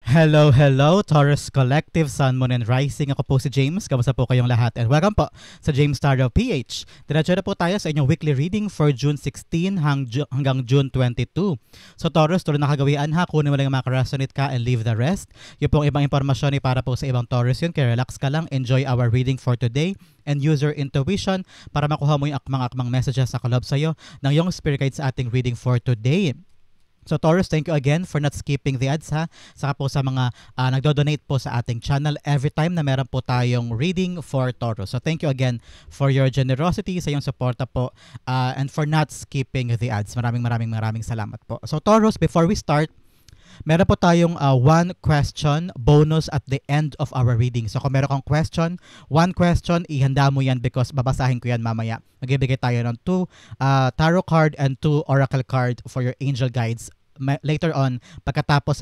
Hello, hello, Taurus Collective, Sun, Moon, and Rising. Ako po si James. Kamusta po kayong lahat? And welcome po sa James Tarot PH. Diretso na po tayo sa inyong weekly reading for June 16 hanggang June 22. So Taurus, tuloy na kagawian ha. Kunin mo lang yung makaresonate ka and leave the rest. Yung pong ibang impormasyon ay para po sa ibang Taurus yun. Kaya relax ka lang. Enjoy our reading for today and use your intuition para makuha mo yung akmang-akmang messages sa kalob sa'yo ng iyong spirit guide sa ating reading for today. So Taurus, thank you again for not skipping the ads ha. Saka po sa mga nagdo-donate po sa ating channel every time na meron po tayong reading for Taurus. So thank you again for your generosity, sa iyong suporta po, and for not skipping the ads. Maraming salamat po. So Taurus, before we start, meron po tayong one question bonus at the end of our reading. So kung meron kang question, one question, ihanda mo yan because babasahin ko yan mamaya. Magbibigay tayo ng 2 tarot card and 2 oracle card for your angel guides later on pagkatapos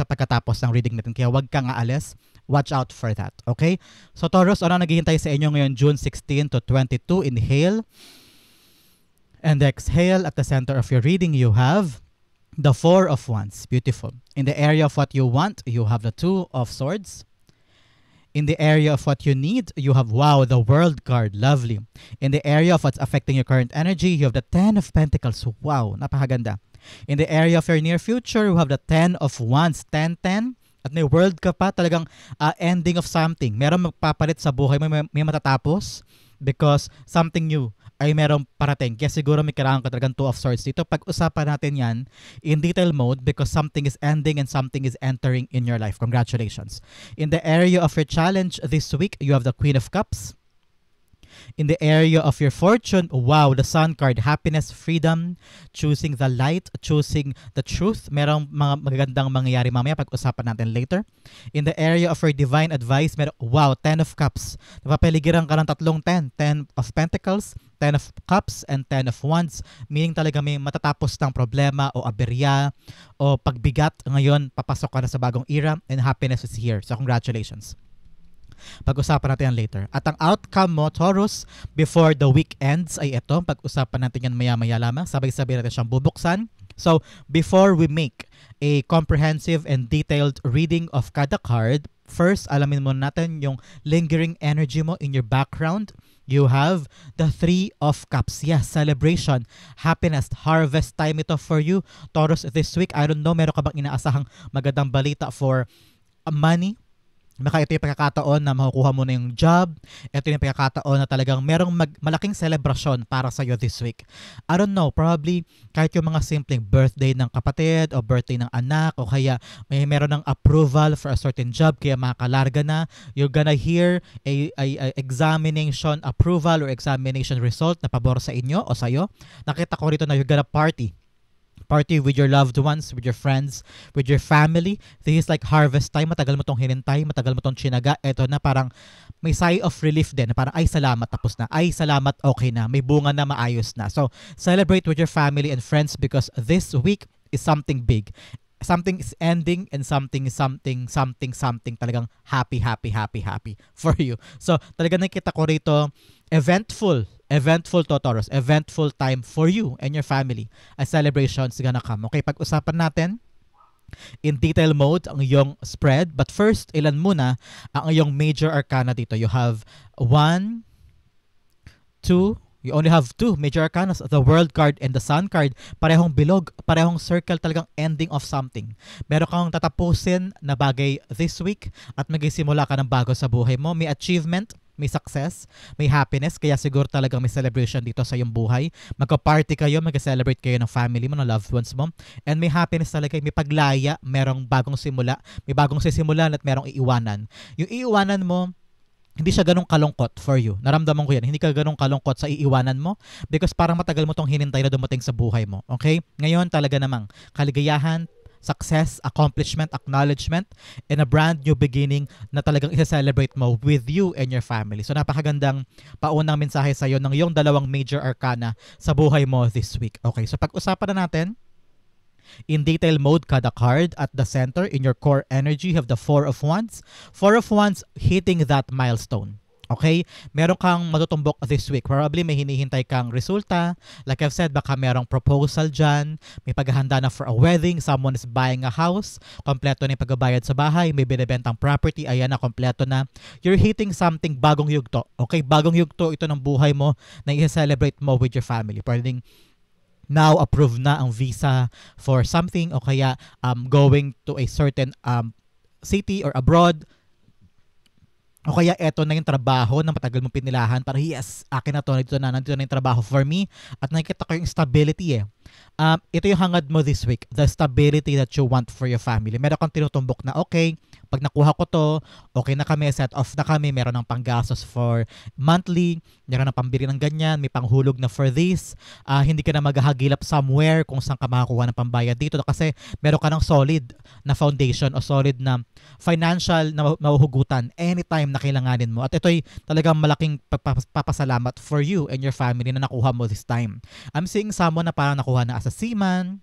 ng reading natin. Kaya wag kang aalis. Watch out for that. Okay? So Taurus, ano naghihintay sa inyo ngayon June 16 to 22? Inhale and exhale. At the center of your reading, you have the 4 of Wands. Beautiful. In the area of what you want, you have the 2 of Swords. In the area of what you need, you have, wow, the World card. Lovely. In the area of what's affecting your current energy, you have the 10 of Pentacles. Wow, napakaganda. In the area of your near future, you have the 10 of Wands. 10-10. At may World ka pa, talagang ending of something. Meron magpapalit sa buhay mo, may matatapos because something new ay merong parating. Kaya siguro may kailangan ka talagang 2 of Swords dito. Pag-usapan natin yan in detail mode because something is ending and something is entering in your life. Congratulations. In the area of your challenge this week, you have the Queen of Cups. In the area of your fortune, wow, the Sun card, happiness, freedom, choosing the light, choosing the truth. Merong mga magagandang mangyayari mamaya, pag-usapan natin later. In the area of your divine advice, wow, 10 of Cups. Napapaligiran ka ng tatlong 10. 10 of Pentacles, 10 of Cups, and 10 of Wands. Meaning talaga may matatapos ng problema o aberya o pagbigat. Ngayon, papasok ka na sa bagong era and happiness is here. So congratulations. Pag-usapan natin yan later. At ang outcome mo, Taurus, before the week ends ay ito. Pag-usapan natin yan maya-maya lamang. Sabay-sabay natin siyang bubuksan. So, before we make a comprehensive and detailed reading of kada card, first, alamin muna natin yung lingering energy mo in your background. You have the 3 of Cups. Yes, celebration, happiness, harvest time ito for you. Taurus, this week, I don't know, meron ka bang inaasahang magandang balita for money? Baka ito yung pagkakataon na makukuha mo na yung job. Ito yung pagkakataon na talagang merong malaking celebration para sa'yo this week. I don't know, probably kahit yung mga simpleng birthday ng kapatid o birthday ng anak o kaya meron ng approval for a certain job kaya makalarga na. You're gonna hear a examination approval or examination result na pabor sa inyo o sa'yo. Nakita ko rito na you're gonna party with your loved ones, with your friends, with your family. This is like harvest time. Matagal mo tong hinintay, matagal mo tong tsinaga. Ito na parang may sigh of relief din. Parang ay salamat, tapos na. Ay salamat, okay na. May bunga na, maayos na. So celebrate with your family and friends because this week is something big. Something is ending and something talagang happy for you. So talagang nakita ko rito eventful to Taurus, eventful time for you and your family. A celebration is gonna come. Okay, pag-usapan natin in detail mode ang iyong spread. But first, ilan muna ang iyong major arcana dito. You have 1, 2, you only have 2 major arcanas, the World card and the Sun card. Parehong bilog, parehong circle, talagang ending of something. Meron kang tatapusin na bagay this week at magsisimula ka ng bago sa buhay mo. May achievement, may success, may happiness, kaya siguro talagang may celebration dito sa iyong buhay. Magka-party kayo, mag-celebrate kayo ng family mo, ng loved ones mo. And may happiness talaga, may paglaya, merong bagong simula, may bagong sisimulan at merong iiwanan. Yung iiwanan mo, hindi siya ganong kalungkot for you. Naramdaman ko yan. Hindi ka ganong kalungkot sa iiwanan mo because parang matagal mo tong hinintay na dumating sa buhay mo. Okay? Ngayon talaga namang kaligayahan, success, accomplishment, acknowledgement, and a brand new beginning na talagang isa-celebrate mo with you and your family. So napakagandang paunang mensahe sa iyo ng iyong dalawang major arcana sa buhay mo this week. Okay, so pag-usapan na natin in detail mode kada card. At the center in your core energy, you have the 4 of Wands. 4 of Wands hitting that milestone. Okay? Meron kang matutumbok this week. Probably may hinihintay kang resulta. Like I've said, baka merong proposal dyan. May paghahanda na for a wedding. Someone is buying a house. Kompleto na yung pagbabayad sa bahay. May binibentang property. Ayan na, kompleto na. You're hitting something bagong yugto. Okay? Bagong yugto ito ng buhay mo na i-celebrate mo with your family. Pwedeng now approved na ang visa for something o kaya going to a certain city or abroad. O kaya eto na yung trabaho na matagal mong pinilahan para yes, akin na to, nandito na yung trabaho for me at nakikita ko yung stability eh. Ito yung hangad mo this week, the stability that you want for your family. Meron kang tinutumbok na okay, pag nakuha ko to, okay na kami, set off na kami, meron ng panggastos for monthly, meron ng pambili ng ganyan, may panghulog na for this, hindi ka na maghahagilap somewhere kung saan ka makakuha ng pambayad dito kasi meron ka ng solid na foundation o solid na financial na mahuhugutan anytime na kailanganin mo. At ito'y talagang malaking papasalamat for you and your family na nakuha mo this time. I'm seeing someone na parang nakuha na as a seaman,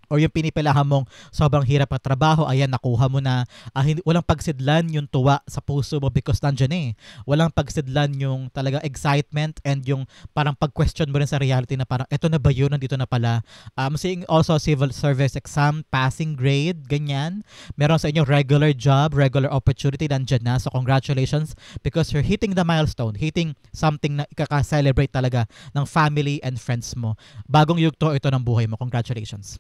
or yung pinipilahan mong sobrang hirap at trabaho, ayan, nakuha mo na. Walang pagsidlan yung tuwa sa puso mo because nandyan eh. Walang pagsidlan yung talaga excitement and yung parang pag-question mo rin sa reality na parang, eto na ba yun? Nandito na pala. Seeing also civil service exam, passing grade, ganyan. Meron sa inyo regular job, regular opportunity, nandyan na. So congratulations because you're hitting the milestone, hitting something na ikaka-celebrate talaga ng family and friends mo. Bagong yugto ito ng buhay mo. Congratulations.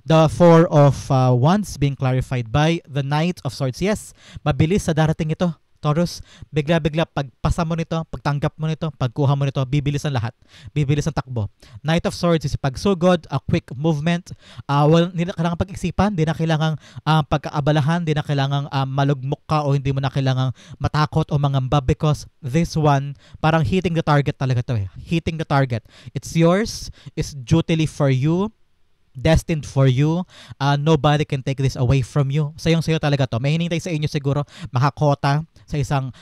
The Four of Wands being clarified by the Knight of Swords. Yes, mabilis sa darating ito, Taurus. Bigla-bigla pagpasa mo nito, pagtanggap mo nito, pagkuha mo nito, bibilis ang lahat. Bibilis ang takbo. Knight of Swords is pagsugod, a quick movement. Hindi na kailangang pag-isipan, hindi na kailangang pagkaabalahan, hindi na kailangang malugmok ka o hindi mo na kailangang matakot o mangamba because this one, parang hitting the target talaga to eh. Hitting the target. It's yours, it's dutifully for you, destined for you. Nobody can take this away from you. Sayong-sayo talaga to. May hinintay sa inyo siguro makakota sa isang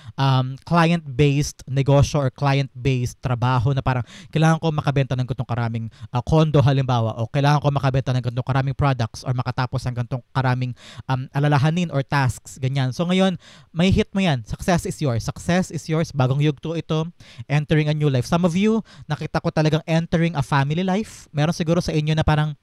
client-based negosyo or client-based trabaho na parang kailangan ko makabenta ng ganitong karaming condo halimbawa o kailangan ko makabenta ng ganitong karaming products or makatapos ng ganitong karaming alalahanin or tasks, ganyan. So ngayon, may hit mo yan. Success is yours. Success is yours. Bagong yugto ito. Entering a new life. Some of you, nakita ko talagang entering a family life. Meron siguro sa inyo na parang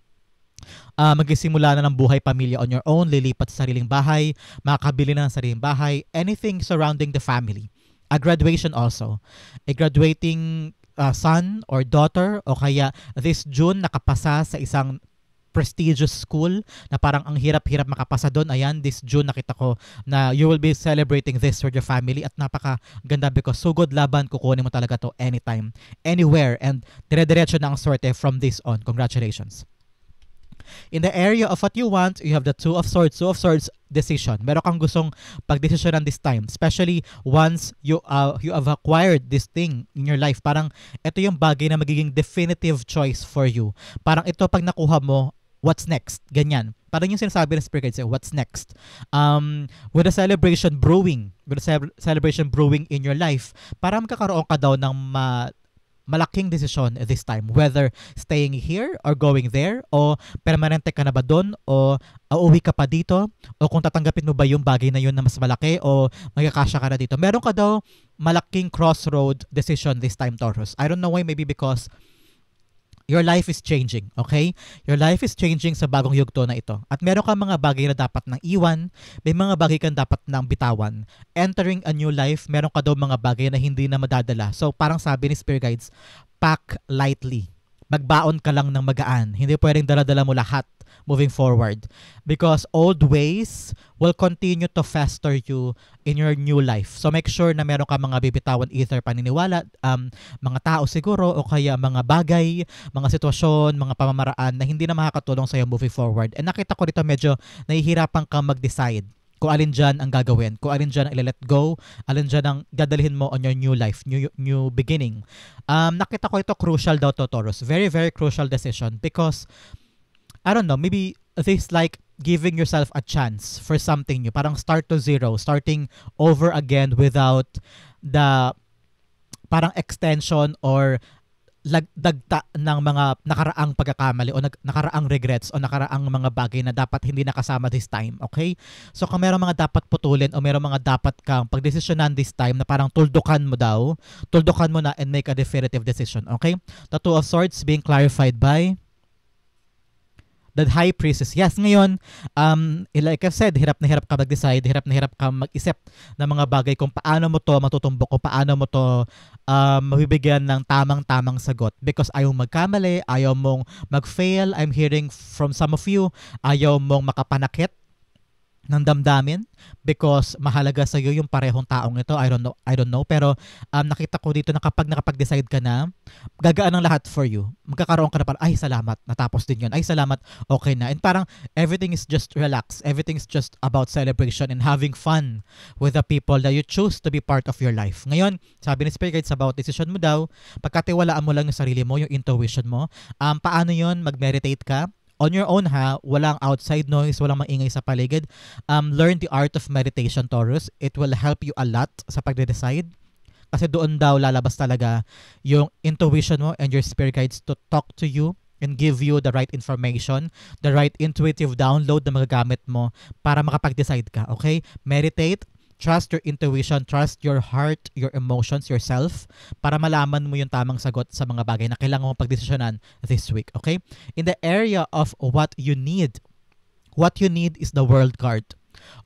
magsisimula na ng buhay pamilya on your own, lilipat sa sariling bahay, makakabili na ng sariling bahay, anything surrounding the family. A graduation also. A graduating son or daughter o kaya this June nakapasa sa isang prestigious school na parang ang hirap-hirap makapasa doon. Ayan, this June nakita ko na you will be celebrating this with your family at napakaganda because sugod laban, kukunin mo talaga to anytime, anywhere, and dire-diretso na ang swerte from this on. Congratulations. In the area of what you want, you have the Two of Swords. Two of Swords, decision. Meron kang gustong pagdesisyonan this time. Especially once you have acquired this thing in your life. Parang ito yung bagay na magiging definitive choice for you. Parang ito pag nakuha mo, what's next? Ganyan. Parang yung sinasabi ng Spirit Guide, what's next? With a celebration brewing in your life, parang magkakaroon ka daw ng malaking desisyon this time, whether staying here or going there, o permanente ka na ba doon, o uuwi ka pa dito, o kung tatanggapin mo ba yung bagay na yun na mas malaki, o magkakasya ka na dito. Meron ka daw malaking crossroad decision this time, Taurus. I don't know why, maybe because your life is changing, okay? Your life is changing sa bagong yugto na ito. At meron kang mga bagay na dapat nang iwan, may mga bagay kang dapat nang bitawan. Entering a new life, meron ka daw mga bagay na hindi na madadala. So parang sabi ni Spirit Guides, pack lightly. Magbaon ka lang ng magaan. Hindi pwedeng dala-dala mo lahat moving forward. Because old ways will continue to fester you in your new life. So make sure na meron ka mga bibitawan, either paniniwala, mga tao siguro, o kaya mga bagay, mga sitwasyon, mga pamamaraan na hindi na makakatulong sa'yo moving forward. And nakita ko dito medyo nahihirapan kang mag-decide kung alin dyan ang gagawin, kung alin dyan ang i-let go, alin dyan ang dadalhin mo on your new life, new beginning. Nakita ko ito crucial daw to, Taurus. Very, very crucial decision because, I don't know, maybe this like giving yourself a chance for something new. Parang start to zero, starting over again without the parang extension or dagta ng mga nakaraang pagkakamali o nakaraang regrets o nakaraang mga bagay na dapat hindi nakasama this time, okay? So kung meron mga dapat putulin o meron mga dapat kang pagdesisyonan this time na parang tuldukan mo na and make a definitive decision, okay? The Two of Swords being clarified by the High Priestess. Yes, ngayon, like I've said, hirap na hirap ka mag-decide, hirap na hirap ka mag-isip ng mga bagay kung paano mo to matutumbok, kung paano mo to mabibigyan ng tamang-tamang sagot. Because ayaw magkamali, ayaw mong mag-fail. I'm hearing from some of you, ayaw mong makapanakit ng damdamin because mahalaga sa iyo yung parehong taong ito. I don't know, pero nakita ko dito na kapag nakapag-decide ka na, gagaan ang lahat for you. Magkakaroon ka na parang, ay salamat, natapos din yun. Ay salamat, okay na. And parang everything is just relax. Everything is just about celebration and having fun with the people that you choose to be part of your life. Ngayon, sabi ni Spirit Guides about decision mo daw, pagkatiwalaan mo lang yung sarili mo, yung intuition mo. Paano yun? Mag-meditate ka on your own ha, walang outside noise, walang maingay sa paligid. Learn the art of meditation, Taurus. It will help you a lot sa pagde-decide. Kasi doon daw lalabas talaga yung intuition mo and your spirit guides to talk to you and give you the right information, the right intuitive download na magagamit mo para makapag-decide ka, okay? Meditate. Trust your intuition, trust your heart, your emotions, yourself, para malaman mo yung tamang sagot sa mga bagay na kailangan mong pagdesisyonan this week, okay? In the area of what you need is the World card.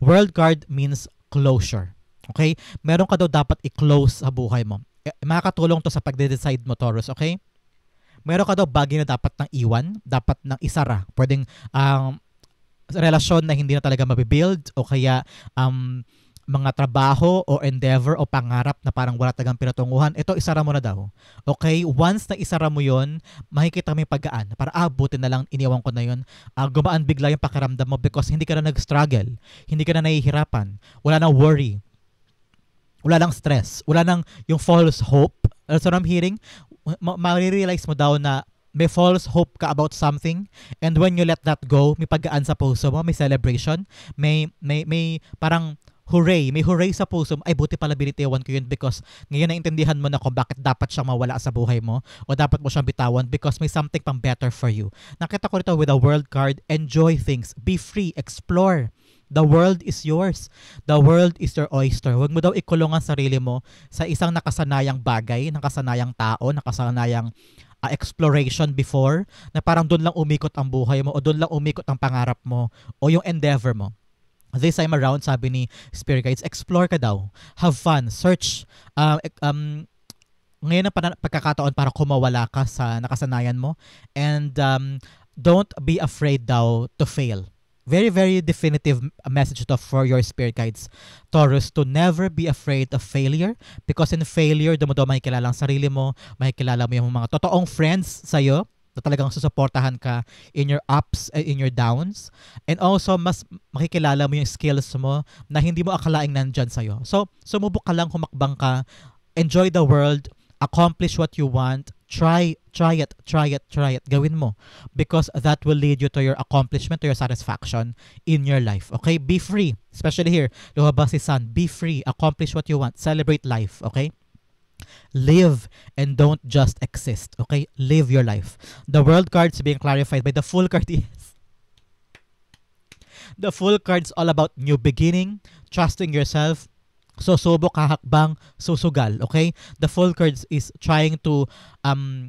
World card means closure, okay? Meron ka daw dapat i-close sa buhay mo. Makakatulong to sa pagde-decide mo, Taurus, okay? Meron ka daw bagay na dapat nang iwan, dapat nang isara. Pwedeng relasyon na hindi na talaga mabibuild o kaya mga trabaho o endeavor o pangarap na parang wala talagang pinatunguhan, ito isara mo na daw. Okay? Once na isara mo yun, makikita mo yung paggaan. Para buti na lang iniwan ko na yun. Gumaan bigla yung pakiramdam mo because hindi ka na nag-struggle. Hindi ka na nahihirapan. Wala nang worry. Wala nang stress. Wala nang yung false hope. So I'm hearing, ma-realize mo daw na may false hope ka about something, and when you let that go, may paggaan sa puso mo, may celebration, may parang may hooray sa puso mo. Ay, buti pala binitawan ko yun because ngayon naintindihan mo na kung bakit dapat siyang mawala sa buhay mo o dapat mo siyang bitawan because may something pang better for you. Nakita ko rito with a World card, enjoy things, be free, explore. The world is yours. The world is your oyster. Huwag mo daw ikulong ang sarili mo sa isang nakasanayang bagay, nakasanayang tao, nakasanayang exploration before, na parang doon lang umikot ang buhay mo o doon lang umikot ang pangarap mo o yung endeavor mo. This time around, sabi ni Spirit Guides, explore ka daw. Have fun. Search. Ngayon ang pagkakataon para kumawala ka sa nakasanayan mo. And don't be afraid daw to fail. Very, very definitive message to for your Spirit Guides, Taurus, to never be afraid of failure because in failure, doon mo daw makikilala ang sarili mo, makikilala mo yung mga totoong friends sa'yo, na talagang susuportahan ka in your ups and in your downs. And also, mas makikilala mo yung skills mo na hindi mo akalaing nandyan sa'yo. So, sumubok ka lang, humakbang ka, enjoy the world, accomplish what you want, try it. Gawin mo. Because that will lead you to your accomplishment, to your satisfaction in your life. Okay? Be free. Especially here, lumabas si Sun. Be free. Accomplish what you want. Celebrate life. Okay? Live and don't just exist. Okay? Live your life. The World card's being clarified by the Fool card. Yes. The Fool card's all about new beginning, trusting yourself, susubok, hahakbang, susugal. Okay? The Fool cards is trying to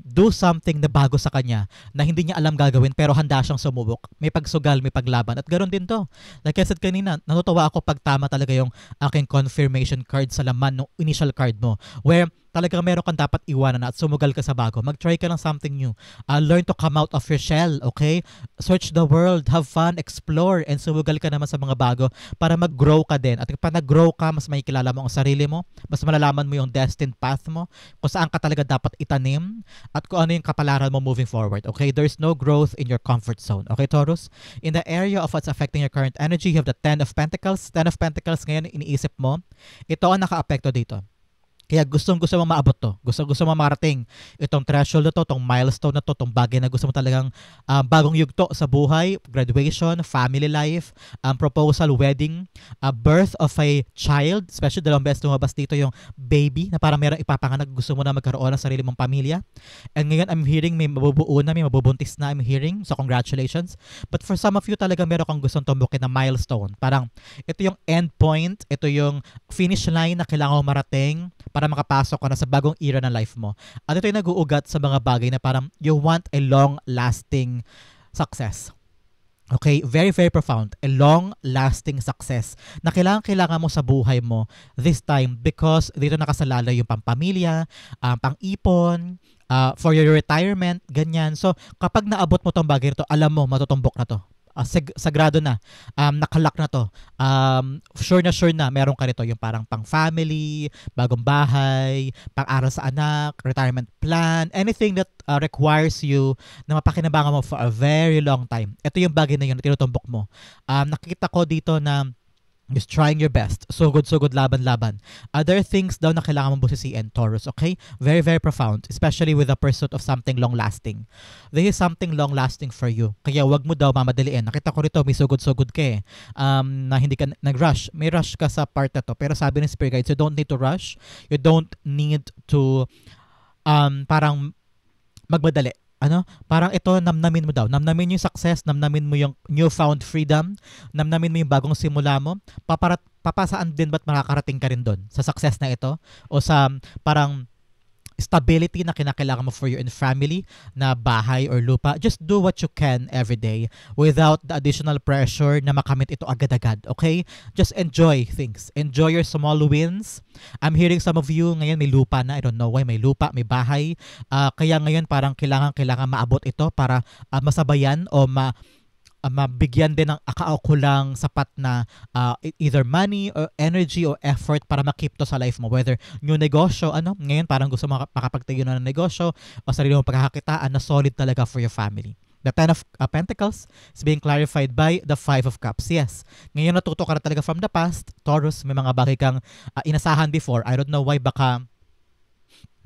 do something na bago sa kanya na hindi niya alam gagawin pero handa siyang sumubok. May pagsugal, may paglaban. At ganoon din to. Like I said kanina, natutuwa ako pag tama talaga yung aking confirmation card sa laman ng initial card mo. Where talagang meron kang dapat iwanan at sumugal ka sa bago. Mag-try ka ng something new. Learn to come out of your shell, okay? Search the world, have fun, explore, and sumugal ka naman sa mga bago para mag-grow ka din. At kapag nag-grow ka, mas makikilala mo ang sarili mo, mas malalaman mo yung destined path mo, kung saan ka talaga dapat itanim, at kung ano yung kapalaran mo moving forward, okay? There's no growth in your comfort zone, okay, Taurus? In the area of what's affecting your current energy, you have the Ten of Pentacles. Ten of Pentacles ngayon, iniisip mo, ito ang naka-apekto dito. Kaya gustong-gusto mo maabot to. Gustong-gusto mo marating itong threshold na to, itong milestone na to, itong bagay na gusto mo talagang bagong yugto sa buhay, graduation, family life, proposal, wedding, birth of a child, especially dalawang beses lumabas dito yung baby na parang merong ipapanganak, gusto mo na magkaroon ng sarili mong pamilya. And ngayon, I'm hearing may mabubuo na, may mabubuntis na, I'm hearing. So, congratulations. But for some of you talaga meron kang gustong tumbukin na milestone. Parang ito yung end point, ito yung finish line na kailangan mo marating para makapasok ka na sa bagong era ng life mo. At ito yung nag-uugat sa mga bagay na parang you want a long-lasting success. Okay? Very, very profound. A long-lasting success na kailangan mo sa buhay mo this time because dito nakasalalay yung pampamilya, pang-ipon, for your retirement, ganyan. So, kapag naabot mo tong bagay ito, alam mo, matutumbok na to. Sagrado na, nakalak na to, sure na meron ka nito yung parang pang family, bagong bahay, pang-aral sa anak, retirement plan, anything that requires you na mapakinabangan mo for a very long time. Ito yung bagay na yun na tinutumbok mo. Nakikita ko dito na just trying your best. So good, laban. Other things daw na kailangan mong busisiin, Taurus, okay? Very, very profound, especially with the pursuit of something long-lasting. This is something long-lasting for you. Kaya wag mo daw mamadaliin. Nakita ko rito, may sugod ka eh. Na hindi ka nag-rush. May rush ka sa part na to. Pero sabi ng Spirit Guides, you don't need to rush. You don't need to parang magmadali. Parang ito, namnamin mo daw. Namnamin yung success, namnamin mo yung newfound freedom, namnamin mo yung bagong simula mo. Papasaan din ba't makakarating ka rin doon sa success na ito? O sa parang stability na kinakailangan mo for your own family na bahay or lupa. Just do what you can every day without the additional pressure na makamit ito agad-agad, okay? Just enjoy things. Enjoy your small wins. I'm hearing some of you ngayon may lupa na. I don't know why, may lupa, may bahay. Kaya ngayon parang kailangan maabot ito para masabayan o mabigyan din ng akaukulang sapat na either money or energy or effort para makip to sa life mo. Whether new negosyo, ngayon parang gusto mo makapagtayo na ng negosyo o sarili mong pagkakakitaan na solid talaga for your family. The Ten of Pentacles is being clarified by the Five of Cups. Yes, ngayon natuto ka na talaga from the past. Taurus, may mga bagay kang inasahan before. I don't know why, baka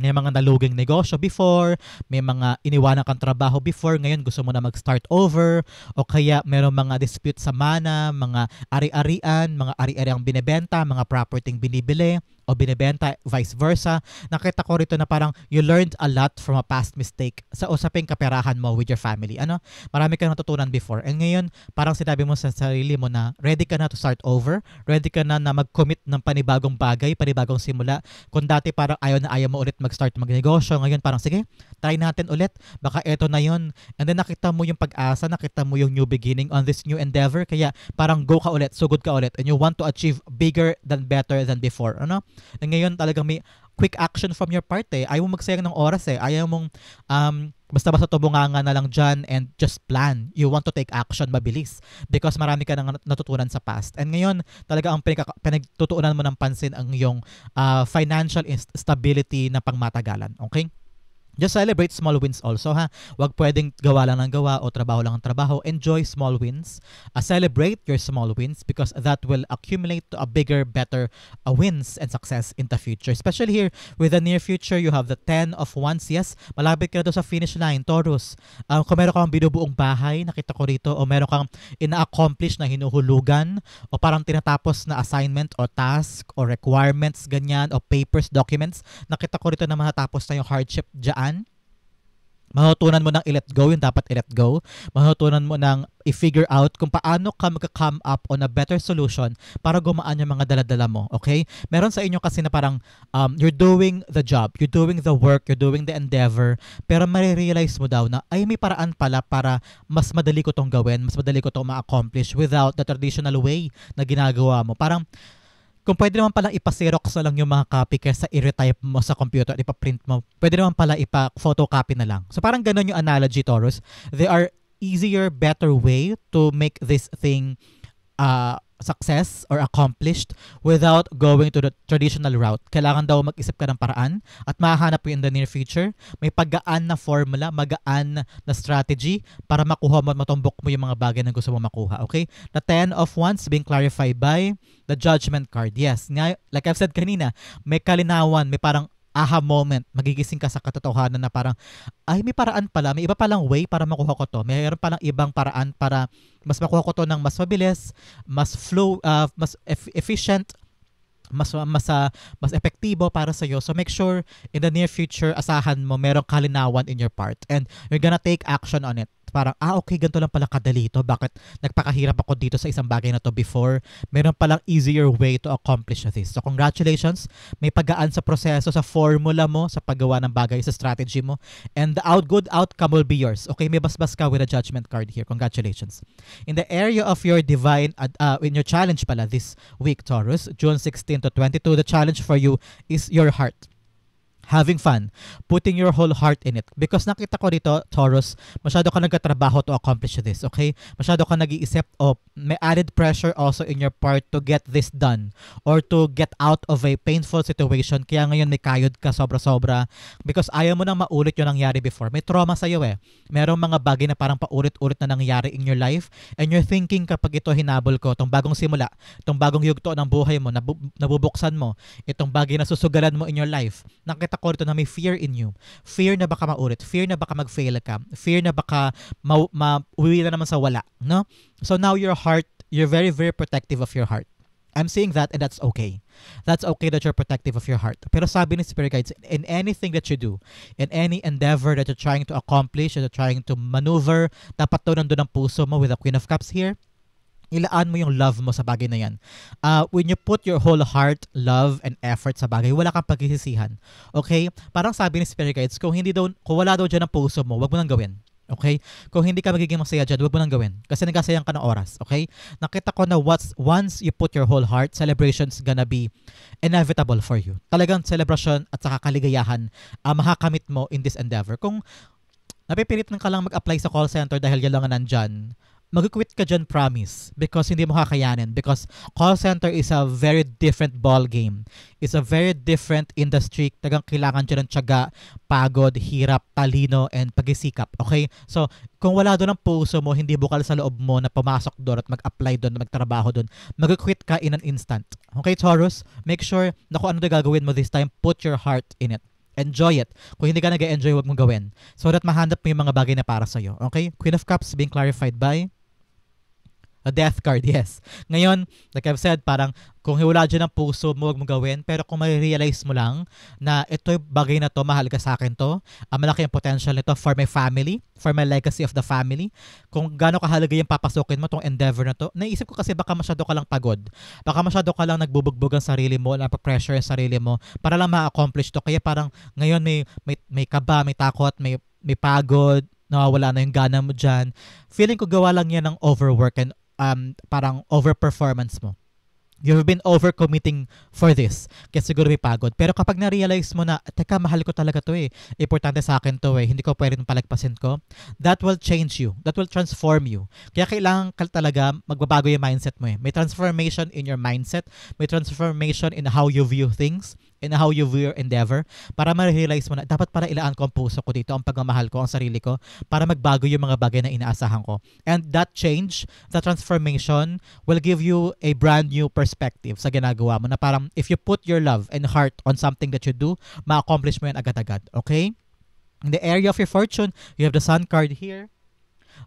may mga naluging negosyo before, may mga iniwanan kang trabaho before, ngayon gusto mo na mag-start over, o kaya mayroong mga dispute sa mana, mga ari-arian, mga ari-ariang binibenta, mga property binibili o binibenta, vice versa. Nakita ko rito na parang you learned a lot from a past mistake sa usaping kaperahan mo with your family. Marami ka natutunan before. And ngayon, parang sinabi mo sa sarili mo na ready ka na to start over, ready ka na mag-commit ng panibagong bagay, panibagong simula. Kung dati parang ayaw mo ulit mag-start magnegosyo, ngayon parang sige, try natin ulit. Baka eto na yun. And then nakita mo yung pag-asa, nakita mo yung new beginning on this new endeavor. Kaya parang go ka ulit, sugod ka ulit. And you want to achieve bigger than better than before. And ngayon talagang may quick action from your part eh. Ayaw mong magsayang ng oras eh. Ayaw mong basta-basta tubunganga na lang dyan and just plan. You want to take action mabilis because marami ka nang natutunan sa past. And ngayon talaga ang pinagtutuunan mo ng pansin ang iyong financial stability na pangmatagalan. Okay? Just celebrate small wins also, ha? Huwag pwedeng gawa lang ng gawa o trabaho lang ng trabaho. Enjoy small wins. Celebrate your small wins because that will accumulate to a bigger, better wins and success in the future. Especially here with the near future, you have the 10 of Wands. Yes, malapit ka na doon sa finish line, Taurus. Kung meron kang binubuong bahay, nakita ko rito, o meron kang ina-accomplish na hinuhulugan, o parang tinatapos na assignment o task o requirements, ganyan, o papers, documents, nakita ko rito na matatapos na yung hardship dyan. Mahutunan mo ng i-let go yung dapat i-let go. Mahutunan mo ng i-figure out kung paano ka mag-come up on a better solution para gumaan yung mga daladala mo. Okay? Meron sa inyo kasi na parang you're doing the job, you're doing the work, you're doing the endeavor, pero marirealize mo daw na ay may paraan pala para mas madali ko tong gawin, mas madali ko tong ma-accomplish without the traditional way na ginagawa mo. Parang kung pwede naman pala ipa-xerox na lang yung mga copy kaysa i-retype mo sa computer at ipa-print mo, pwede naman pala ipa-photocopy na lang. So parang ganun yung analogy, Taurus. There are easier, better way to make this thing success or accomplished without going to the traditional route. Kailangan daw mag-isip ka ng paraan at mahahanap mo in the near future. May paggaan na formula, magaan na strategy para makuha mo at matumbok mo yung mga bagay na gusto mo makuha. Okay? The 10 of Wands being clarified by the Judgment card. Yes, like I've said kanina, may kalinawan, may parang aha moment, magigising ka sa katotohanan na parang, ay may paraan pala, may iba palang way para makuha ko to. Mayroon palang ibang paraan para mas makuha ko to ng mas mabilis, mas flow, mas efficient, mas epektibo para sa iyo. So make sure in the near future, asahan mo merong kalinawan in your part and you're gonna take action on it. Parang, okay, ganito lang pala kadali ito. Bakit nagpakahirap ako dito sa isang bagay na to before? Meron palang easier way to accomplish this. So, congratulations. May paggaan sa proseso, sa formula mo, sa paggawa ng bagay, sa strategy mo. And the good outcome will be yours. Okay, may basbas ka with a Judgment card here. Congratulations. In the area of your divine, in your challenge pala this week, Taurus, June 16 to 22, the challenge for you is your heart. Having fun, putting your whole heart in it. Because nakita ko dito, Taurus, masyado ka nagkatrabaho to accomplish this, okay? Masyado ka nag-iisip of may added pressure also in your part to get this done or to get out of a painful situation. Kaya ngayon may kayod ka sobra-sobra because ayaw mo nang maulit yung nangyari before. May trauma sa'yo eh. Merong mga bagay na parang paulit-ulit na nangyari in your life and you're thinking kapag ito hinabol ko, itong bagong simula, itong bagong yugto ng buhay mo, nabubuksan mo, itong bagay na susugalan mo in your life, nakita ko rito na may fear in you. Fear na baka maulit. Fear na baka mag-fail ka. Fear na baka uwi na naman sa wala. No? So now your heart, you're very, very protective of your heart. I'm saying that and that's okay. That's okay that you're protective of your heart. Pero sabi ni Spirit Guides, in anything that you do, in any endeavor that you're trying to accomplish, that you're trying to maneuver, dapat daw nandun ang puso mo with the Queen of Cups here. Ilaan mo yung love mo sa bagay na yan. When you put your whole heart, love, and effort sa bagay, wala kang pagsisisihan. Okay? Parang sabi ni Spirit Guides, kung wala daw dyan ang puso mo, wag mo nang gawin. Okay? Kung hindi ka magiging masaya dyan, wag mo nang gawin. Kasi nagkasayang ka ng oras. Okay? Nakita ko na once you put your whole heart, celebration's gonna be inevitable for you. Talagang celebration at saka kaligayahan makakamit mo in this endeavor. Kung napipilit ka lang mag-apply sa call center dahil yan lang nandyan, mag-quit ka dyan, promise. Because hindi mo kakayanin. Because call center is a very different ball game. It's a very different industry. Tagang kailangan dyan ng tiyaga, pagod, hirap, talino, and pagsisikap. Okay? So, kung wala doon ang puso mo, hindi bukal sa loob mo na pumasok doon at mag-apply doon, magtrabaho doon, mag-quit ka in an instant. Okay, Taurus? Make sure na kung ano na gagawin mo this time, put your heart in it. Enjoy it. Kung hindi ka nag-enjoy, wag mong gawin. So that mahanap mo yung mga bagay na para sa'yo. Okay? Queen of Cups being clarified by a Death card, yes. Ngayon, like I've said, parang kung wala dyan ang puso mo, huwag mo gawin. Pero kung ma-realize mo lang na ito bagay na to, mahal ka sa akin to, malaki ang potential nito for my family, for my legacy of the family. Kung gaano kahalaga yung papasukin mo, tong endeavor na to, naisip ko kasi baka masyado ka lang pagod. Baka masyado ka lang nagbubugbog ang sarili mo, napapressure ang sarili mo, para lang ma-accomplish to. Kaya parang ngayon may kaba, may takot, may pagod, nawawala na yung gana mo dyan. Feeling ko gawa lang yan ng overwork and parang overperformance mo. You've been overcommitting for this. Kaya siguro may pagod. Pero kapag na-realize mo na, teka, mahal ko talaga to eh. Importante sa akin to eh. Hindi ko pwedeng palagpasin ko. That will change you. That will transform you. Kaya kailangan ka talaga magbabago yung mindset mo eh. May transformation in your mindset. May transformation in how you view things. In how you view your endeavor. Para ma-realize mo na, dapat para ilaan ko ang puso ko dito, ang pagmamahal ko, ang sarili ko, para magbago yung mga bagay na inaasahan ko. And that change, that transformation, will give you a brand new perspective sa ginagawa mo na parang if you put your love and heart on something that you do, ma-accomplish mo yan agad-agad. Okay? In the area of your fortune, you have the Sun card here.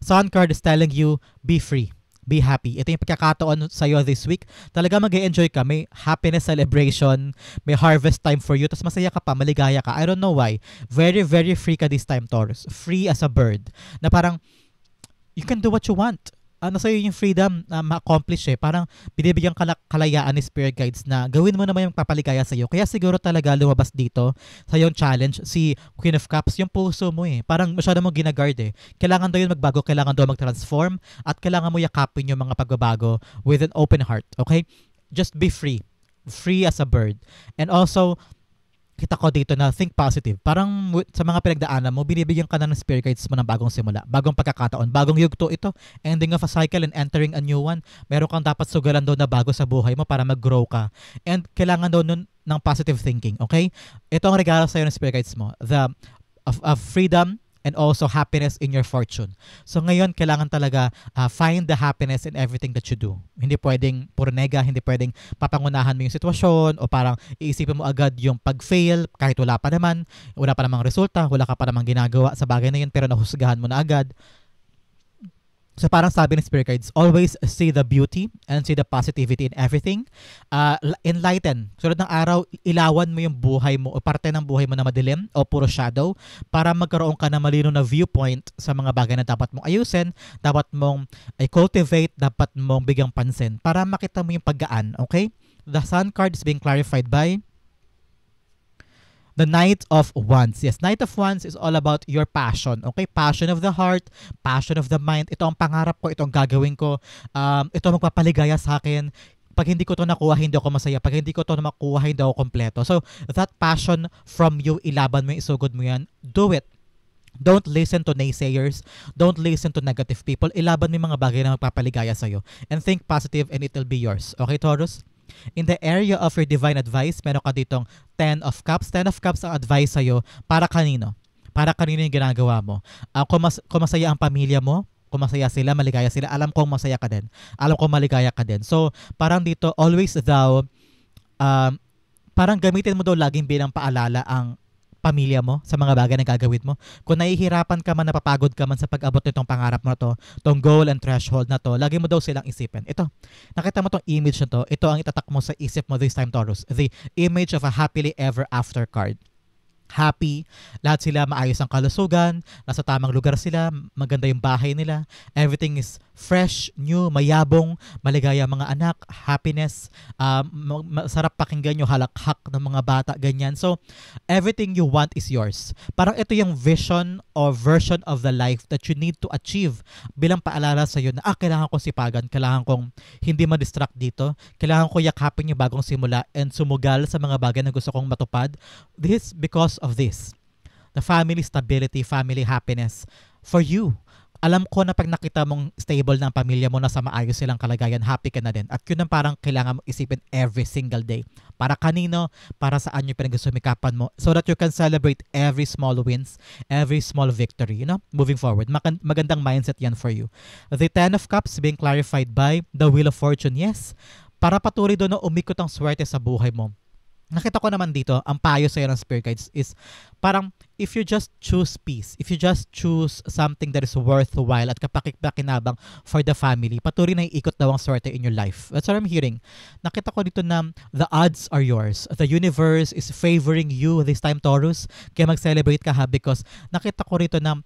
Sun card is telling you, be free. Be happy. Ito yung pagkakataon sa'yo this week. Talaga mag-e-enjoy ka. May happiness celebration. May harvest time for you. Tapos masaya ka pa. Maligaya ka. I don't know why. Very, very free ka this time, Taurus. Free as a bird. Na parang, you can do what you want. Nasa iyo yung freedom na ma-accomplish eh. Parang binibigyan kalayaan ni Spirit Guides na gawin mo naman yung papaligaya sa iyo. Kaya siguro talaga lumabas dito sa yung challenge si Queen of Cups, yung puso mo eh. Parang masyado mong ginagard eh. Kailangan daw yun magbago, kailangan daw mag-transform, at kailangan mo yakapin yung mga pagbabago with an open heart. Okay? Just be free. Free as a bird. And also, nakita ko dito na think positive. Parang sa mga pinagdaanan mo, binibigyan ka na ng spirit guides mo ng bagong simula, bagong pagkakataon, bagong yugto ito, ending of a cycle and entering a new one. Meron kang dapat sugalan doon na bago sa buhay mo para mag-grow ka. And kailangan doon nun ng positive thinking, okay? Ito ang regalo sa'yo ng spirit guides mo. The of freedom and also happiness in your fortune. So ngayon, kailangan talaga find the happiness in everything that you do. Hindi pwedeng puro nega, hindi pwedeng papangunahan mo yung sitwasyon o parang iisipin mo agad yung pag-fail kahit wala pa namang resulta, wala ka pa namang ginagawa sa bagay na yun pero nahusgahan mo na agad. So parang sabi ng spirit guides, always see the beauty and see the positivity in everything. Enlighten. Sunod ng araw, ilawan mo yung buhay mo o parte ng buhay mo na madilim o puro shadow para magkaroon ka ng malino na viewpoint sa mga bagay na dapat mong ayusin, dapat mong cultivate, dapat mong bigyang pansin para makita mo yung paggaan. Okay? The Sun card is being clarified by the Knight of Wands. Yes, Knight of Wands is all about your passion. Okay? Passion of the heart, passion of the mind. Ito ang pangarap ko, ito ang gagawin ko. Ito ang magpapaligaya sa akin. Pag hindi ko to nakuha, hindi ako masaya. Pag hindi ko to nakuha, hindi ako kompleto. So, that passion from you, ilaban mo, isugod mo yan. Do it. Don't listen to naysayers. Don't listen to negative people. Ilaban mo yung mga bagay na magpapaligaya sa'yo. And think positive and it will be yours. Okay, Taurus? In the area of your divine advice, meron ka ditong 10 of Cups. 10 of Cups ang advice sa'yo para kanino? Para kanino yung ginagawa mo? Kung masaya ang pamilya mo, kung masaya sila, maligaya sila, alam kong masaya ka din. Alam kong maligaya ka din. So, parang dito, always daw, parang gamitin mo daw laging bilang paalala ang pamilya mo sa mga bagay na gagawin mo. Kung nahihirapan ka man, napapagod ka man sa pag-abot nitong pangarap mo na to, tong goal and threshold na to, lagi mo daw silang isipin. Ito, nakita mo tong image na to, ito ang itatak mo sa isip mo this time, Taurus. The image of a happily ever after card. Happy, lahat sila maayos ang kalusugan, nasa tamang lugar sila, maganda yung bahay nila, everything is fresh, new, mayabong, maligaya mga anak, happiness, masarap pakinggan yung halakhak ng mga bata, ganyan. So, everything you want is yours. Parang ito yung vision or version of the life that you need to achieve bilang paalala sa'yo na, kailangan kong sipagan, kailangan kong hindi ma-distract dito, kailangan ko yakapin yung bagong simula and sumugal sa mga bagay na gusto kong matupad. This is because of this. The family stability, family happiness for you. Alam ko na pag nakita mong stable ng pamilya mo, nasa maayos silang kalagayan, happy ka na din. At yun ang parang kailangan mong isipin every single day. Para kanino? Para saan yung pinag-sumikapan mo so that you can celebrate every small wins, every small victory, moving forward. Magandang mindset yan for you. The 10 of Cups being clarified by the Wheel of Fortune. Yes, para patuloy doon na umikot ang swerte sa buhay mo. Nakita ko naman dito, ang payo sa'yo ng spirit guides is parang if you just choose peace, if you just choose something that is worthwhile at kapakinabangan for the family, patuloy na iikot daw ang swerte in your life. That's what I'm hearing. Nakita ko dito na the odds are yours. The universe is favoring you this time, Taurus. Kaya mag-celebrate ka ha because nakita ko rito na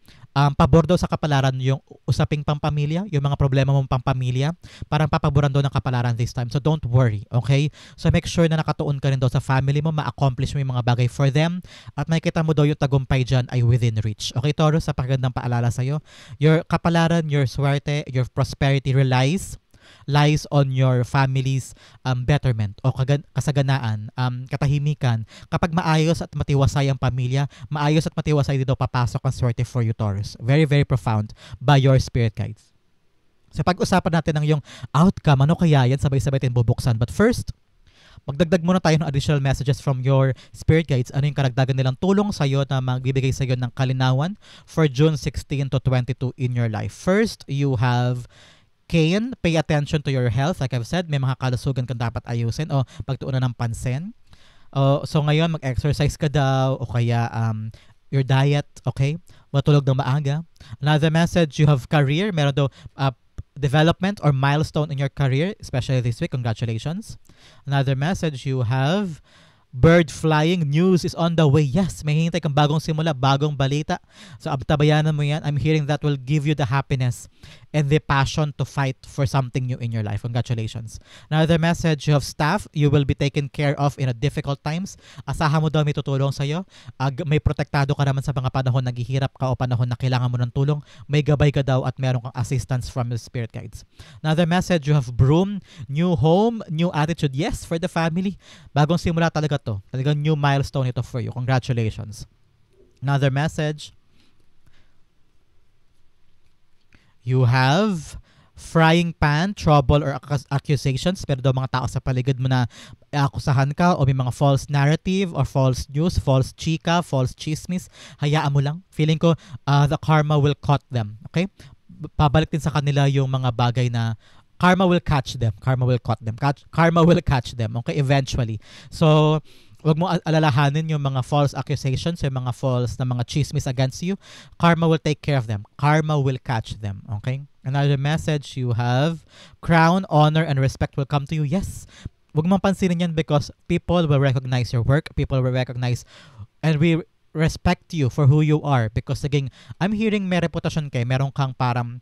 pabor daw sa kapalaran yung usaping pampamilya, yung mga problema mong pampamilya, parang papaboran daw ng kapalaran this time. So don't worry, okay? So make sure na nakatuon ka rin daw sa family mo, ma-accomplish mo yung mga bagay for them, at makikita mo daw yung tagumpay dyan ay within reach. Okay, Taurus, sa pagandang paalala sa'yo, your kapalaran, your swerte, your prosperity lies on your family's betterment o kasaganaan, katahimikan. Kapag maayos at matiwasay ang pamilya, maayos at matiwasay dito papasok ang swerte for you, Taurus. Very, very profound by your spirit guides. So pag-usapan natin ng yung outcome, ano kaya yan, sabay-sabay din bubuksan. But first, magdagdag muna tayo ng additional messages from your spirit guides. Ano yung karagdagan nilang tulong sa'yo na magbibigay sa'yo ng kalinawan for June 16 to 22 in your life. First, you have Cain, pay attention to your health. Like I've said, may mga kalusugan kang dapat ayusin o pagtuunan ng pansin. So ngayon, mag-exercise ka daw o kaya your diet, okay? Matulog ng maaga. Another message, you have career. Meron daw development or milestone in your career, especially this week. Congratulations. Another message, you have bird flying, news is on the way. Yes, may hintay kang bagong simula, bagong balita. So abtabayanan mo yan. I'm hearing that will give you the happiness and the passion to fight for something new in your life. Congratulations. Another message, you have staff, you will be taken care of in a difficult times. Asahan mo daw may tutulong sa'yo. May protektado ka naman sa mga panahon naghihirap ka o panahon na kailangan mo ng tulong. May gabay ka daw at meron kang assistance from the spirit guides. Another message, you have broom, new home, new attitude. Yes, for the family. Bagong simula talaga to. Talagang new milestone ito for you. Congratulations. Another message, you have frying pan, trouble, or accusations. Pero daw mga tao sa paligid mo na akusahan ka o may mga false narrative or false news, false chika, false chismis. Hayaan mo lang. Feeling ko the karma will cut them. Okay? Pabalik din sa kanila yung mga bagay na karma will catch them. Karma will cut them. Karma will catch them. Okay? Eventually. So, wag mo alalahanin yung mga false accusations, yung mga false na mga chismis against you. Karma will take care of them. Karma will catch them. Okay? Another message, you have crown, honor, and respect will come to you. Yes. Wag mong pansinin yan because people will recognize your work. People will recognize and we respect you for who you are. Because again, I'm hearing may reputasyon kay, meron kang parang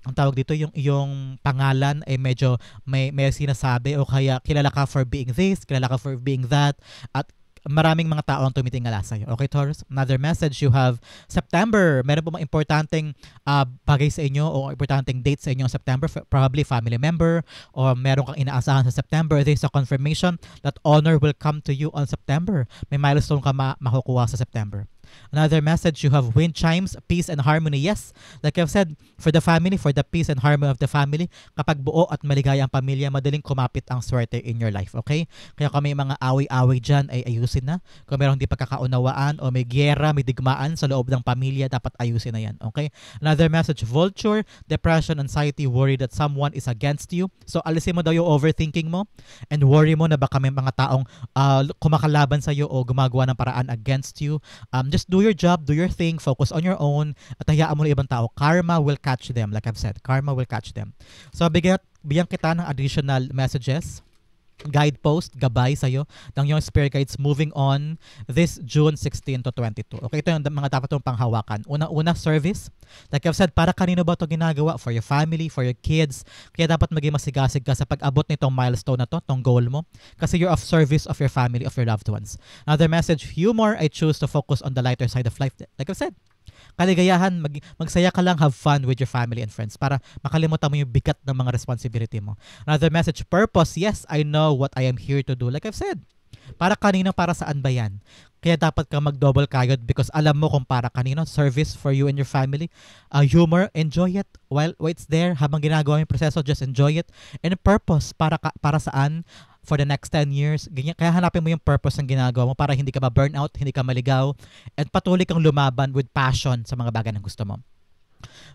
ang tawag dito, yung pangalan ay medyo may sinasabi o kaya kilala ka for being this, kilala ka for being that, at maraming mga tao ang tumitingala sa'yo. Okay, Taurus? Another message, you have September. Meron po mga importanteng bagay sa inyo o importanteng date sa inyo September, probably family member or meron kang inaasahan sa September. There is a confirmation that honor will come to you on September. May milestone ka makukuha sa September. Another message, you have wind chimes, peace and harmony. Yes, like I've said, for the family, for the peace and harmony of the family, kapag buo at maligaya ang pamilya, madaling kumapit ang swerte in your life, okay? Kaya kung may mga away-away dyan, ay ayusin na. Kung mayroong hindi pagkakaunawaan o may giyera, may digmaan sa loob ng pamilya, dapat ayusin na yan, okay? Another message, vulture, depression, anxiety, worry that someone is against you. So, alisin mo daw yung overthinking mo and worry mo na baka may mga taong kumakalaban sa'yo o gumagawa ng paraan against you. Just do your job, do your thing, focus on your own, at hayaan mo ng ibang tao. Karma will catch them, like I've said. Karma will catch them. So, bigyan kita ng additional messages, guidepost, gabay sa'yo ng yung spirit guides moving on this June 16 to 22. Okay, ito yung mga dapat itong panghawakan. Una, service. Like I've said, para kanino ba ito ginagawa? For your family, for your kids. Kaya dapat maging masigasig ka sa pag-abot nitong milestone na to, tong goal mo. Kasi you're of service of your family, of your loved ones. Another message, humor. I choose to focus on the lighter side of life. Like I've said, kaligayahan, magsaya ka lang, have fun with your family and friends para makalimutan mo yung bigat ng mga responsibility mo. Another message, purpose. Yes, I know what I am here to do. Like I've said, para kanino, para saan ba yan? Kaya dapat ka mag-double kayod because alam mo kung para kanino, service for you and your family. Humor, enjoy it while it's there. Habang ginagawa yung proseso, just enjoy it. And purpose, para saan? For the next 10 years. Ganyan, kaya hanapin mo yung purpose ng ginagawa mo para hindi ka ma-burnout, hindi ka maligaw, and patuloy kang lumaban with passion sa mga bagay na gusto mo.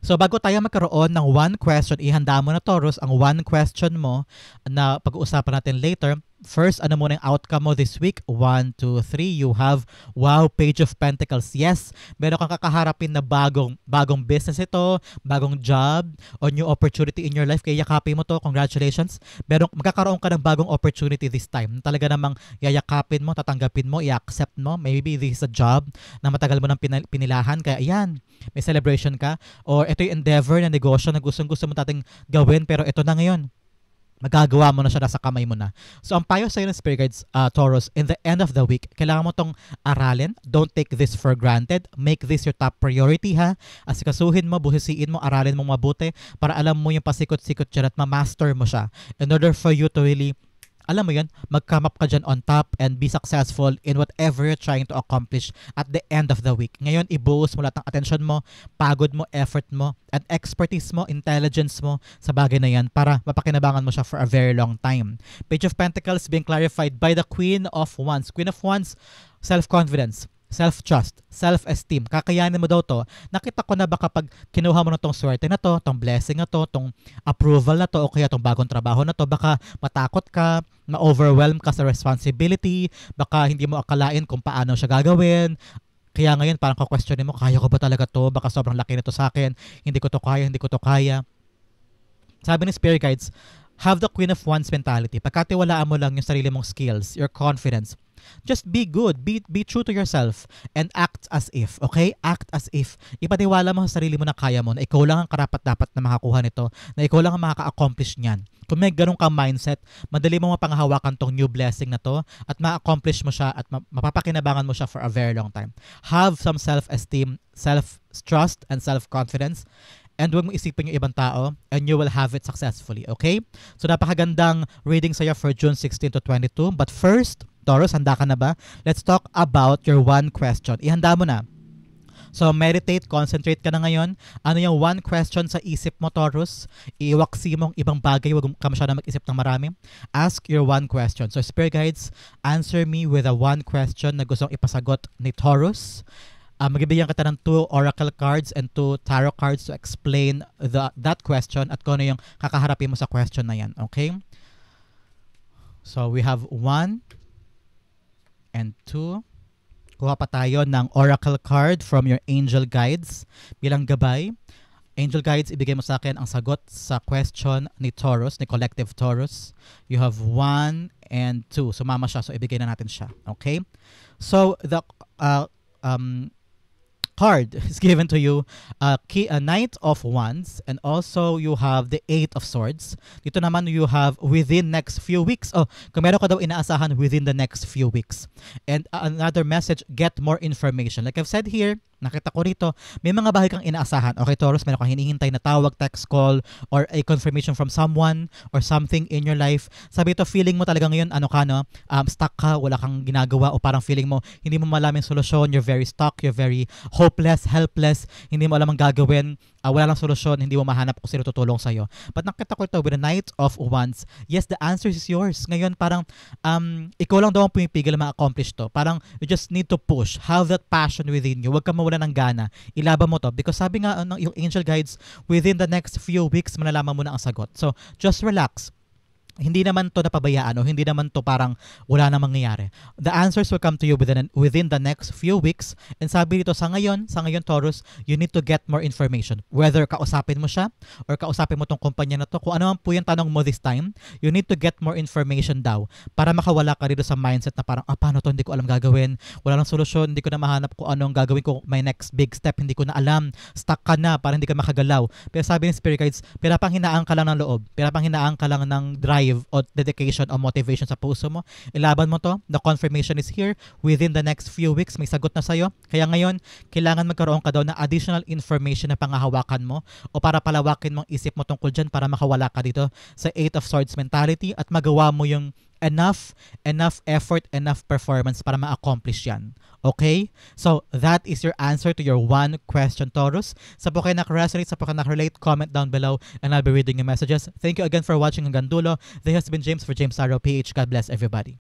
So bago tayo magkaroon ng one question, ihanda mo na, Taurus, ang one question mo na pag-uusapan natin later. First, ano muna yung outcome mo this week? 1, 2, 3. You have, wow, Page of Pentacles. Yes, meron kang kakaharapin na bagong business ito, bagong job, or new opportunity in your life. Kaya yakapin mo to. Congratulations. Magkakaroon ka ng bagong opportunity this time. Talaga namang yayakapin mo, tatanggapin mo, i-accept mo. Maybe this is a job na matagal mo nang pinilahan. Kaya ayan, may celebration ka. Or ito yung endeavor na negosyo na gustong-gusto mo tating gawin, pero ito na ngayon. Magagawa mo na siya, nasa kamay mo na. So, ang payo sa'yo ng Spirit Guides, Taurus, in the end of the week, kailangan mo tong aralin. Don't take this for granted. Make this your top priority, ha? Asikasuhin mo, buhisiin mo, aralin mo mabuti para alam mo yung pasikot-sikot dyan at ma-master mo siya. In order for you to really, alam mo yun, mag-come up ka dyan on top and be successful in whatever you're trying to accomplish at the end of the week. Ngayon, ibuhos mo lahat ng attention mo, pagod mo, effort mo, and expertise mo, intelligence mo sa bagay na yan para mapakinabangan mo siya for a very long time. Page of Pentacles being clarified by the Queen of Wands. Queen of Wands, self-confidence, self-trust, self-esteem. Kakayanin mo daw to. Nakita ko na ba kapag kinuha mo na tong swerte na to, tong blessing na to, tong approval na to, o kaya tong bagong trabaho na to, baka matakot ka, ma-overwhelm ka sa responsibility, baka hindi mo akalain kung paano siya gagawin. Kaya ngayon parang ka-questionin mo, kaya ko ba talaga to? Baka sobrang laki nito sa akin. Hindi ko to kaya. Sabi ni Spirit Guides, have the Queen of Wands mentality. Pagkatiwalaan mo lang yung sarili mong skills, your confidence, Just be good, be true to yourself, and act as if, okay? Act as if. Ipaniwala mo sa sarili mo na kaya mo, na ikaw lang ang karapat-dapat na makakuha nito, na ikaw lang ang makaka-accomplish niyan. Kung may ganun kang mindset, madali mo mapanghahawakan tong new blessing na to at ma-accomplish mo siya at mapapakinabangan mo siya for a very long time. Have some self-esteem, self-trust, and self-confidence. And huwag mo isipin yung ibang tao and you will have it successfully, okay? So napakagandang reading sa'yo for June 16 to 22. But first, Taurus, handa ka na ba? Let's talk about your one question. Ihanda mo na. So meditate, concentrate ka na ngayon. Ano yung one question sa isip mo, Taurus? Iwaksi mong ibang bagay, huwag ka masyadong mag-isip ng marami. Ask your one question. So Spirit Guides, answer me with a one question na gustong ipasagot ni Taurus. Magbibigyan kita ng 2 oracle cards and 2 tarot cards to explain that question at kung ano yung kakaharapin mo sa question na yan. Okay? So we have 1 and 2. Kuha pa tayo ng oracle card from your angel guides bilang gabay. Angel guides, ibigay mo sa akin ang sagot sa question ni Taurus, ni Collective Taurus. You have 1 and 2. Sumama siya, so ibigay na natin siya. Okay? So the card is given to you, a Knight of Wands, and also you have the 8 of Swords. Dito naman you have within next few weeks. Oh, kung meron ka daw inaasahan within the next few weeks. And another message, get more information. Like I've said here, nakita ko rito, may mga bagay kang inaasahan. Okay, Taurus, meron kang hinihintay na tawag, text, call, or a confirmation from someone or something in your life. Sabi ito, feeling mo talaga ngayon, stuck ka, wala kang ginagawa, o parang feeling mo, hindi mo malaman yung solusyon, you're very stuck, you're very hopeless, helpless, hindi mo alam ang gagawin, wala lang solusyon, hindi mo mahanap kung sino tutulong sa'yo. But nakita ko ito with the Knight of Wands. Yes, the answer is yours. Ngayon, parang, ikaw lang daw ang pumipigil na ma-accomplish to. Parang, you just need to push. Have that passion within you. Huwag ka mawala ng gana. Ilaban mo to. Because sabi nga, yung angel guides, within the next few weeks, malalaman mo na ang sagot. So, just relax. Hindi naman to napabayaan o hindi naman to parang wala na mangyayari. The answers will come to you within the next few weeks. And sabi dito, sa ngayon Taurus, you need to get more information. Whether kausapin mo siya or kausapin mo tong kumpanya na to, kung ano man po yung tanong mo this time, you need to get more information daw para makawala ka dito sa mindset na parang, paano to, hindi ko alam gagawin, wala lang solusyon, hindi ko na mahanap kung anong gagawin ko, my next big step, hindi ko na alam, stuck ka na, parang hindi ka makagalaw. Pero sabi ni Spirit Guides, pinapanghinaan ka lang ng loob, pinapanghinaan ka lang ng drive o dedication o motivation sa puso mo. Ilaban mo to. The confirmation is here. Within the next few weeks, may sagot na sa'yo. Kaya ngayon, kailangan magkaroon ka daw na additional information na pangahawakan mo o para palawakin mong isip mo tungkol dyan para makawala ka dito sa 8 of Swords mentality at magawa mo yung enough effort, enough performance para ma-accomplish yan. Okay? So, that is your answer to your one question, Taurus. Sa po kayo nak-resonate, sa po kayo nak-relate, comment down below and I'll be reading your messages. Thank you again for watching hanggang dulo. This has been James for James Taro PH. God bless everybody.